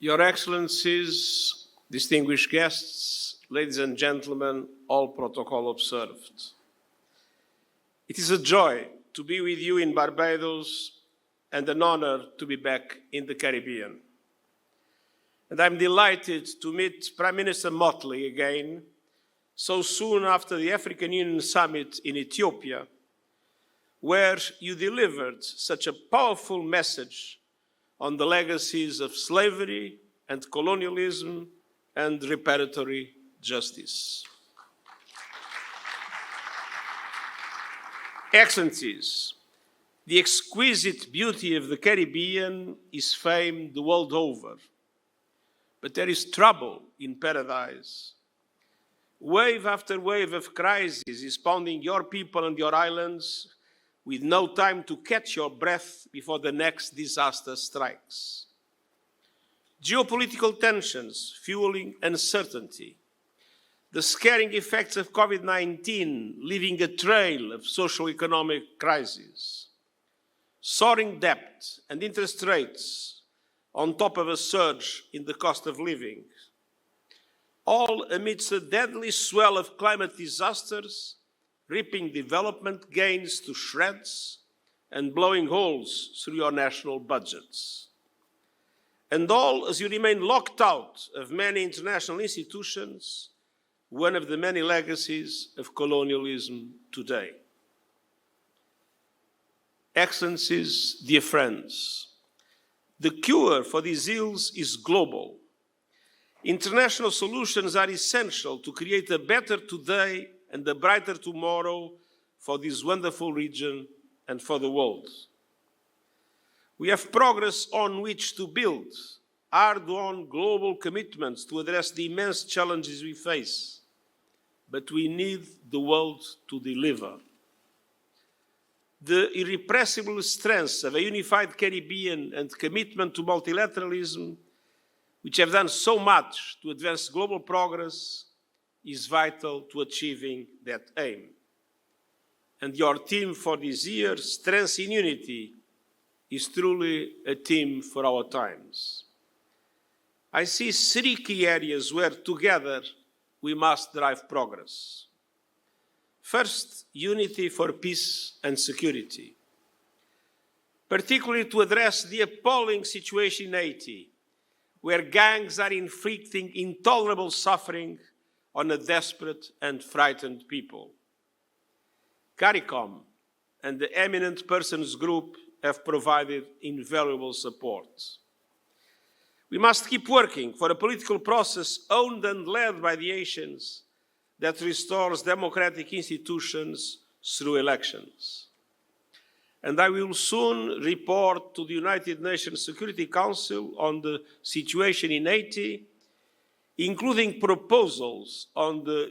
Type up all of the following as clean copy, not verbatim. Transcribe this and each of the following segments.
Your Excellencies, distinguished guests, ladies and gentlemen, all protocol observed. It is a joy to be with you in Barbados and an honor to be back in the Caribbean. And I'm delighted to meet Prime Minister Motley again, so soon after the African Union Summit in Ethiopia, where you delivered such a powerful message on the legacies of slavery and colonialism and reparatory justice. Excellencies, the exquisite beauty of the Caribbean is famed the world over, but there is trouble in paradise. Wave after wave of crisis is pounding your people and your islands with no time to catch your breath before the next disaster strikes. Geopolitical tensions fueling uncertainty, the scaring effects of COVID-19 leaving a trail of socio-economic crises, soaring debt and interest rates on top of a surge in the cost of living, all amidst a deadly swell of climate disasters, ripping development gains to shreds and blowing holes through your national budgets. And all as you remain locked out of many international institutions, one of the many legacies of colonialism today. Excellencies, dear friends, the cure for these ills is global. International solutions are essential to create a better today and a brighter tomorrow for this wonderful region and for the world. We have progress on which to build, hard-won global commitments to address the immense challenges we face, but we need the world to deliver. The irrepressible strengths of a unified Caribbean and commitment to multilateralism, which have done so much to advance global progress, is vital to achieving that aim. And your theme for this year, Strength in Unity, is truly a theme for our times. I see three key areas where together we must drive progress. First, unity for peace and security, particularly to address the appalling situation in Haiti, where gangs are inflicting intolerable suffering on a desperate and frightened people. CARICOM and the Eminent Persons Group have provided invaluable support. We must keep working for a political process owned and led by the Haitians that restores democratic institutions through elections. And I will soon report to the United Nations Security Council on the situation in Haiti, including proposals on the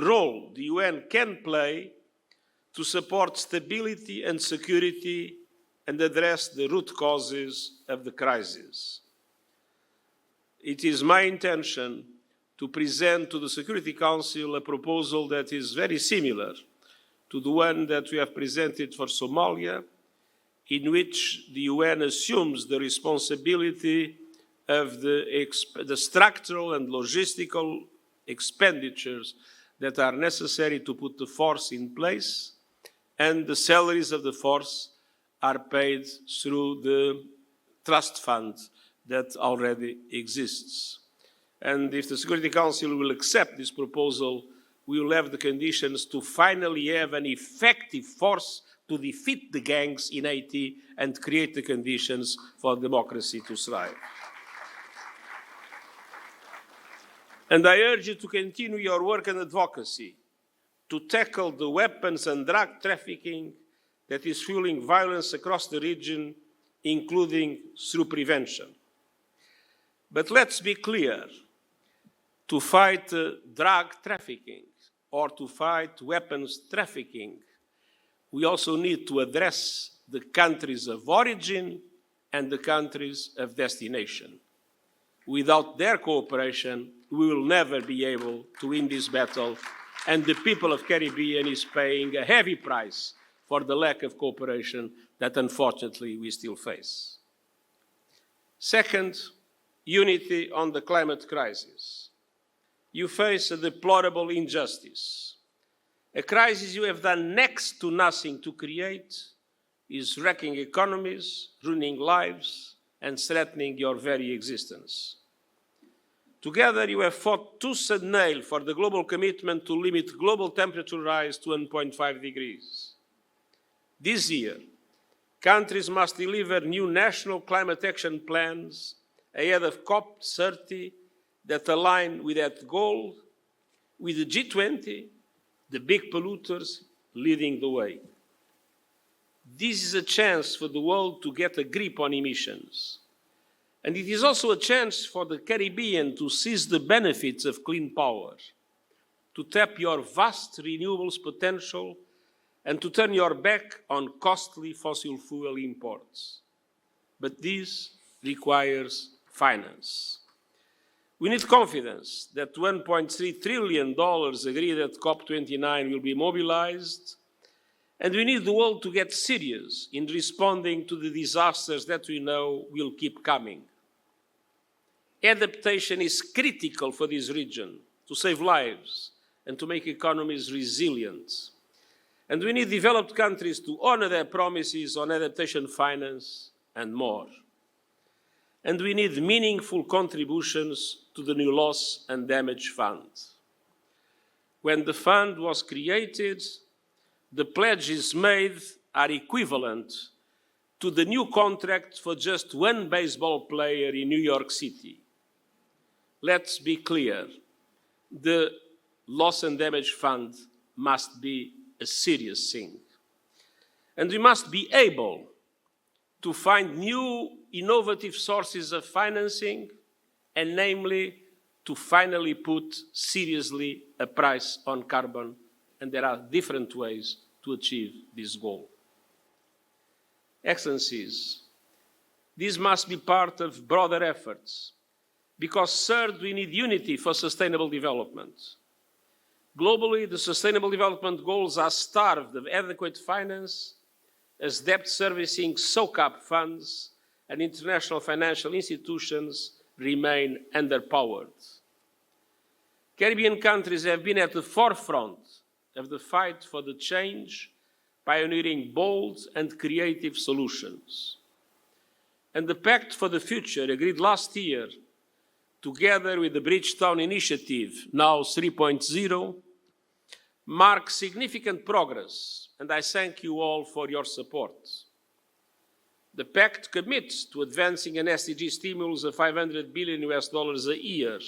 role the UN can play to support stability and security and address the root causes of the crisis. It is my intention to present to the Security Council a proposal that is very similar to the one that we have presented for Somalia, in which the UN assumes the responsibility of the structural and logistical expenditures that are necessary to put the force in place, and the salaries of the force are paid through the trust fund that already exists. And if the Security Council will accept this proposal, we will have the conditions to finally have an effective force to defeat the gangs in Haiti and create the conditions for democracy to thrive. And I urge you to continue your work and advocacy to tackle the weapons and drug trafficking that is fueling violence across the region, including through prevention. But let's be clear, to fight drug trafficking or to fight weapons trafficking, we also need to address the countries of origin and the countries of destination. Without their cooperation, we will never be able to win this battle, and the people of the Caribbean is paying a heavy price for the lack of cooperation that unfortunately we still face. Second, unity on the climate crisis. You face a deplorable injustice. A crisis you have done next to nothing to create is wrecking economies, ruining lives, and threatening your very existence. Together, you have fought tooth and nail for the global commitment to limit global temperature rise to 1.5 degrees. This year, countries must deliver new national climate action plans ahead of COP30 that align with that goal, with the G20, the big polluters, leading the way. This is a chance for the world to get a grip on emissions. And it is also a chance for the Caribbean to seize the benefits of clean power, to tap your vast renewables potential, and to turn your back on costly fossil fuel imports. But this requires finance. We need confidence that $1.3 trillion agreed at COP29 will be mobilized, and we need the world to get serious in responding to the disasters that we know will keep coming. Adaptation is critical for this region to save lives and to make economies resilient. And we need developed countries to honor their promises on adaptation finance and more. And we need meaningful contributions to the new Loss and Damage Fund. When the fund was created, the pledges made are equivalent to the new contract for just one baseball player in New York City. Let's be clear, the Loss and Damage Fund must be a serious thing. And we must be able to find new innovative sources of financing, and namely to finally put seriously a price on carbon, and there are different ways to achieve this goal. Excellencies, this must be part of broader efforts, because third, we need unity for sustainable development. Globally, the Sustainable Development Goals are starved of adequate finance, as debt servicing soak-up funds and international financial institutions remain underpowered. Caribbean countries have been at the forefront of the fight for the change, pioneering bold and creative solutions. And the Pact for the Future, agreed last year, together with the Bridgetown Initiative, now 3.0, marks significant progress, and I thank you all for your support. The Pact commits to advancing an SDG stimulus of $500 billion a year,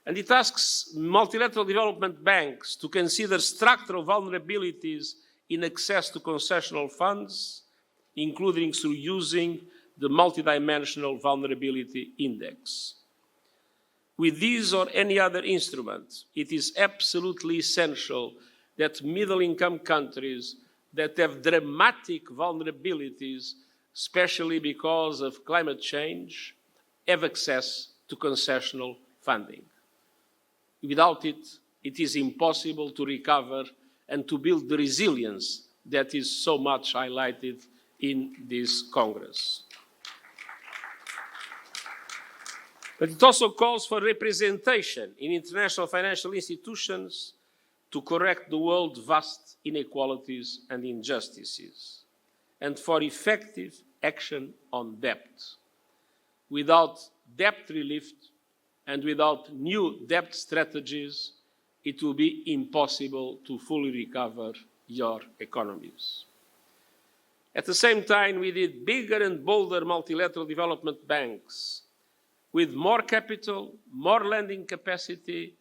and it asks multilateral development banks to consider structural vulnerabilities in access to concessional funds, including through using the Multidimensional Vulnerability Index. With this or any other instrument, it is absolutely essential that middle-income countries that have dramatic vulnerabilities, especially because of climate change, have access to concessional funding. Without it, it is impossible to recover and to build the resilience that is so much highlighted in this Congress. But it also calls for representation in international financial institutions to correct the world's vast inequalities and injustices, and for effective action on debt. Without debt relief and without new debt strategies, it will be impossible to fully recover your economies. At the same time, we need bigger and bolder multilateral development banks with more capital, more lending capacity,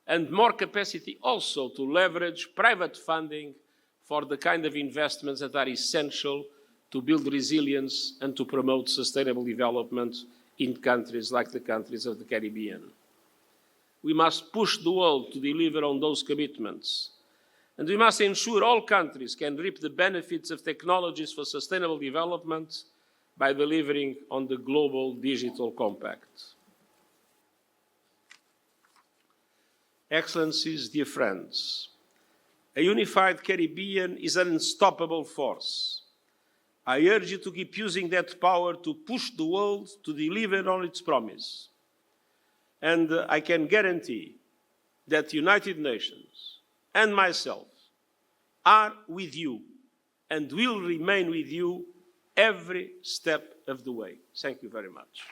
and more capacity also to leverage private funding for the kind of investments that are essential to build resilience and to promote sustainable development in countries like the countries of the Caribbean. We must push the world to deliver on those commitments, and we must ensure all countries can reap the benefits of technologies for sustainable development by delivering on the Global Digital Compact. Excellencies, dear friends, a unified Caribbean is an unstoppable force. I urge you to keep using that power to push the world to deliver on its promise. And I can guarantee that the United Nations and myself are with you and will remain with you every step of the way. Thank you very much.